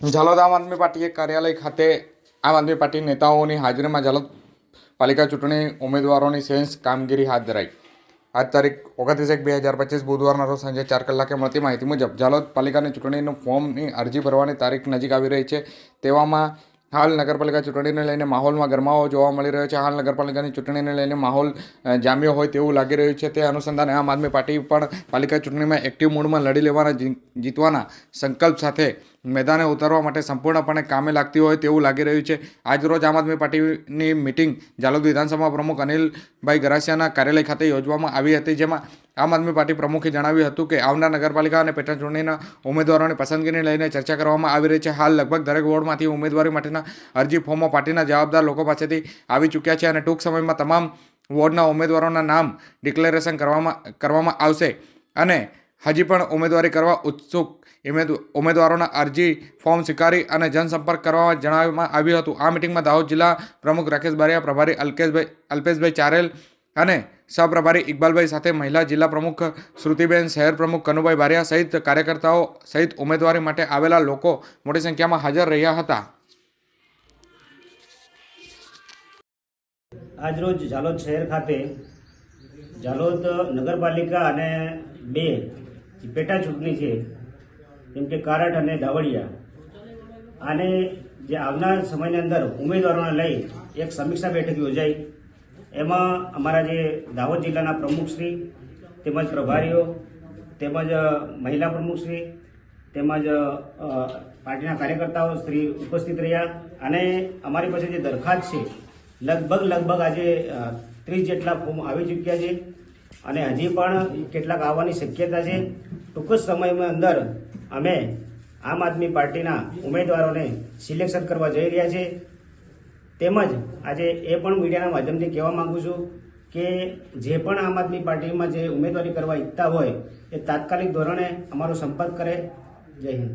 ઝાલોદ આમ આદમી પાર્ટી કાર્યાલય ખાતે આમ આદમી પાર્ટી નેતાઓની હાજરીમાં ઝાલોદ પાલિકા ચૂંટણી ઉમેદવારોની સેન્સ કામગીરી હાથ ધરાઈ। આજ તારીખ 29/1/2025 બુધવારના રોજ સાંજે 4 કલાકે મળતી માહિતી મુજબ ઝાલોદ પાલિકાની ચૂંટણીનું ફોર્મની અરજી ભરવાની તારીખ નજીક આવી રહી છે। તેવામાં હાલ નગરપાલિકા ચૂંટણીને લઈને માહોલમાં ગરમાવો જોવા મળી રહ્યો છે। હાલ નગરપાલિકાની ચૂંટણીને લઈને માહોલ જામ્યો હોય તેવું લાગી રહ્યું છે। તે અનુસંધાને આમ આદમી પાર્ટી પણ પાલિકા ચૂંટણીમાં એક્ટિવ મૂડમાં લડી લેવાના જીતવાના સંકલ્પ સાથે મેદાને ઉતારવા માટે સંપૂર્ણપણે કામે લાગતી હોય તેવું લાગી રહ્યું છે। આજરોજ આમ આદમી પાર્ટીની મિટિંગ ઝાલોદ વિધાનસભા પ્રમુખ અનિલભાઈ ગરાસિયાના કાર્યાલય ખાતે યોજવામાં આવી હતી, જેમાં આમ આદમી પાર્ટી પ્રમુખે જણાવ્યું હતું કે આવનાર નગરપાલિકા અને પેટા ચૂંટણીના ઉમેદવારોની પસંદગીને લઈને ચર્ચા કરવામાં આવી રહી છે। હાલ લગભગ દરેક વોર્ડમાંથી ઉમેદવારી માટેના અરજી ફોર્મો પાર્ટીના જવાબદાર લોકો પાસેથી આવી ચૂક્યા છે અને ટૂંક સમયમાં તમામ વોર્ડના ઉમેદવારોના નામ ડિક્લેરેશન કરવામાં આવશે અને હજી પણ ઉમેદવારી કરવા ઉત્સુક ઉમેદવારોના અરજી ફોર્મ સ્વીકારી અને જનસંપર્ક કરવા જણાવવામાં આવ્યું હતું। આ મિટિંગમાં દાહોદ જિલ્લા પ્રમુખ રાકેશ બારિયા, પ્રભારી અલ્પેશભાઈ ચારેલ અને સહપ્રભારી ઇકબાલભાઈ સાથે મહિલા જિલ્લા પ્રમુખ શ્રુતિબેન, શહેર પ્રમુખ કનુભાઈ બારિયા સહિત કાર્યકર્તાઓ સહિત ઉમેદવારી માટે આવેલા લોકો મોટી સંખ્યામાં હાજર રહ્યા હતા। આજરોજ ઝાલોદ શહેર ખાતે ઝાલોદ નગરપાલિકા અને 2 પેટા ચૂંટણી છે, જેમ કે કારટ અને ધાવડિયા, આને જે આવનાર સમયની અંદર ઉમેદવારોને લઈ એક સમીક્ષા બેઠક યોજાઈ। એમાં અમારા જે દાહોદ જિલ્લાના પ્રમુખશ્રી તેમજ પ્રભારીઓ તેમજ મહિલા પ્રમુખશ્રી તેમજ પાર્ટીના કાર્યકર્તાઓ શ્રી ઉપસ્થિત રહ્યા અને અમારી પાસે જે દરખાસ્ત છે લગભગ આજે 30 જેટલા ફોર્મ આવી ચૂક્યા છે અને હજી પણ કેટલાક આવવાની શક્યતા છે। ટૂંક જ સમયમાં અંદર અમે આમ આદમી પાર્ટીના ઉમેદવારોને સિલેક્શન કરવા જઈ રહ્યા છે। તેમજ આજે એ પણ મીડિયાના માધ્યમથી કહેવા માગું છું કે જે પણ આમ આદમી પાર્ટીમાં જે ઉમેદવારી કરવા ઈચ્છતા હોય એ તાત્કાલિક ધોરણે અમારો સંપર્ક કરે। જય હિન્દ।